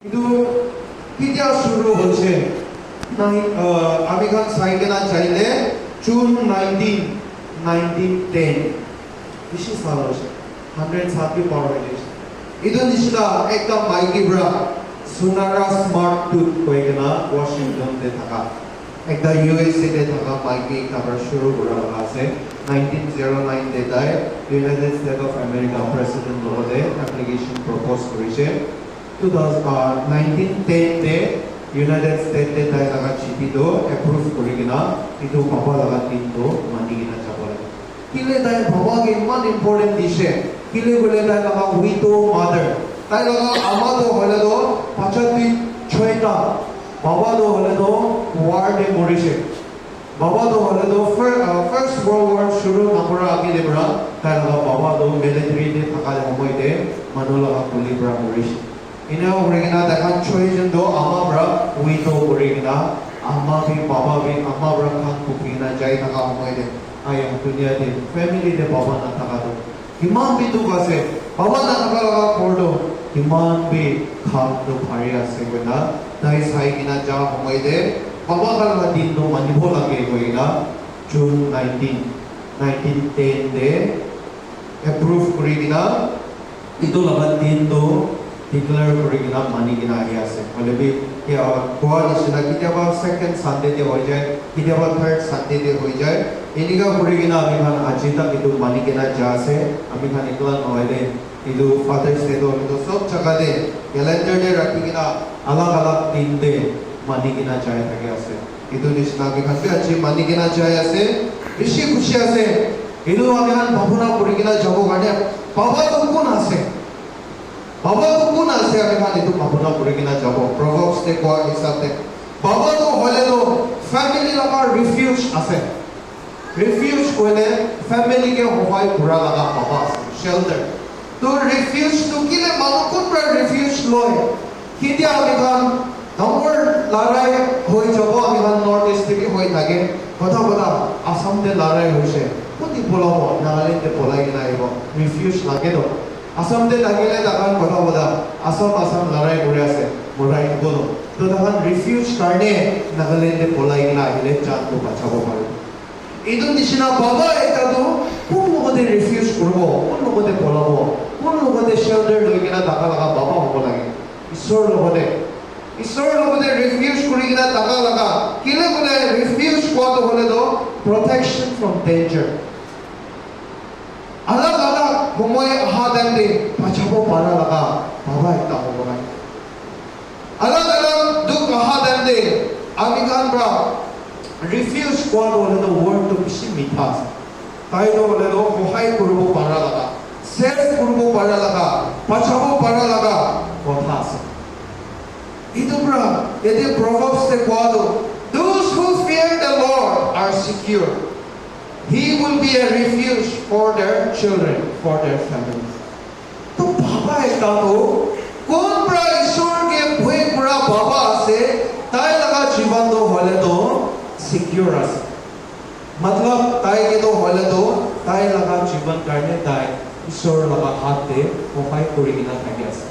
কিন্তু কেতিয়া শুরু হয়েছে আমি খান সাইকেনা চাইলে জুন 1910 বেশি সাল হয়েছে 130 পার হয়ে গেছে ಇದು ನಿಶ್ಚಿತ একদম মাইকি ব্রা সোনারা স্মার্ট টুথ হয়ে গেনা ওয়াশিংটন তে থাকা একটা ইউএসএ তে থাকা মাইকি খাবার শুরু করা আছে 1909 তে তাই United state of America president লগতে অ্যাপ্লিকেশন প্রপোজ করেছে 1910 তে ইউনাইটেড স্টেট তে তাই লাগা চিঠি তো অ্যাপ্রুভ করে কিনা কিন্তু বাবা লাগা কিন্তু মানি কিনা যাব লাগে কিলে তাই বাবাকে ইমান ইম্পর্টেন্ট দিছে কিলে বলে তাই লাগা উইডো মাদার তাই লাগা আমাদো হলে তো 56টা বাবাদো হলে তো ওয়ার্ডে মরিছে বাবাদো হলে তো ফার্স্ট ওয়ার্ল্ড ওয়ার শুরু নকরা আগে দেবরা তাই লাগা বাবাদো মিলিটারি তে থাকা সময়তে মানুহ লাগা পুলিবরা মরিছে ইনাও বড়িনা দেখা ছয়জন তো আমাবরা উইডো বড়িনা আমাবি বাবাবি আমাবরা খান কুকিনা যাই থাকা সময়তে আয়া দুনিয়াতে ফ্যামিলিতে বাবা না থাকা তো ইমান বিদুক আছে বাবা না থাকা লাগা পড়লো ইমান বি খান তো ভারী আছে কইনা তাই চাই কিনা যা সময়তে বাবা কালা দিন তো মানিব লাগে কইনা জুন 1910 তে এপ্রুভ কৰি কিনা ইটো লাগা দিন তো ডিক্লেয়াৰ কৰি কিনা মানি কিনা আহি আছে হলে বি কোৱা নিচিনা কেতিয়াবা সেকেন্ড সানডে তে হৈ যায় কেতিয়াবা থাৰ্ড সানডে তে হৈ যায় এনেকা কৰি কিনা আমি খান আজি তাক ইটো মানি কিনা যা আছে আমি খান একলা নহয় দে ইটো ফাদার্স ডে তো সব জায়গা দে ক্যালেন্ডার দে রাখি কিনা আলাগ আলাগ দিন দে মানি কিনা যায় থাকে আছে ইটো নিচিনা আমি খান আজি মানি কিনা যায় আছে বেশি খুশি আছে ইটো আমি খান ভাবনা কৰি কিনা যাব কাৰণে বাবা তো কোন আছে বাবা তো কোন আছে আমি খান ইটো ভাবনা কৰি কিনা যাব প্ৰভাবস তে কোৱা হিচাপে বাবা তো হলে তো ফ্যামিলি লগা ৰিফিউজ আছে ৰিফিউজ কইলে ফ্যামিলি কে সহায় কৰা লগা বাবা শেল্টাৰ তো ৰিফিউজ তো কিলে মানুহ কোন পৰা ৰিফিউজ লয় কেতিয়া আমি খান ডাঙৰ লৰাই হৈ যাব আমি খান নৰ্থ ইষ্ট থেকে হৈ থাকে কথা আসামতে লৰাই হৈছে কোনি পলাব নাগালেণ্ডে পলাই কিনা আহিব ৰিফিউজ লাগে তো আসামতে লাগিলে তাকান কথা আসাম লৰাই কৰি আছে মৰাই গ'ল তো তাকান ৰিফিউজ কাৰণে নাগালেণ্ডে পলাই কিনা আহিলে জানটো বাচাব পাৰে এইটো নিচিনা বাবা এটাতো কোন লগতে ৰিফিউজ কৰিব কোন লগতে পলাব কোন লগতে শেল্টাৰ লৈ কিনা টাকা লগা বাবা হ'ব লাগে ঈশ্বৰৰ লগতে ৰিফিউজ কৰি কিনা টাকা লগা কিলে বোলে ৰিফিউজ কোৱাটো হলে তো protection from danger আলাগ আলাগ সময় আহা দেনতে বাঁচাব পাৰা লগা বাবা এটা হ'ব লাগে আলাগ আলাগ দুখ আহা দেনতে আমি খান পৰা ৰিফিউজ কোৱাটো হলে তো ওয়াৰ্ডটো বেছি মিঠা আছে তাইতো হলে তো সহায় কৰিব পাৰা লগা সেভ কৰিব পাৰা লগা বাঁচাব পাৰা লগা কথা আছে ইটো পৰা এতে প্ৰভাবস তে কোৱাটো those who fear the Lord are secure. He will be a refuge for their children, for their families. तो बाबा एकटा तो कोन pra ईश्वर के भय पुरा बाबा আছে তাই লাগা জীবন তো হলে তো সিকিউর আছে मतलब তাই কে তো হলে তো তাই লাগা জীবন কারণে তাই ঈশ্বর লাগা হাতে সহায় কৰি কিনা থাকে আছে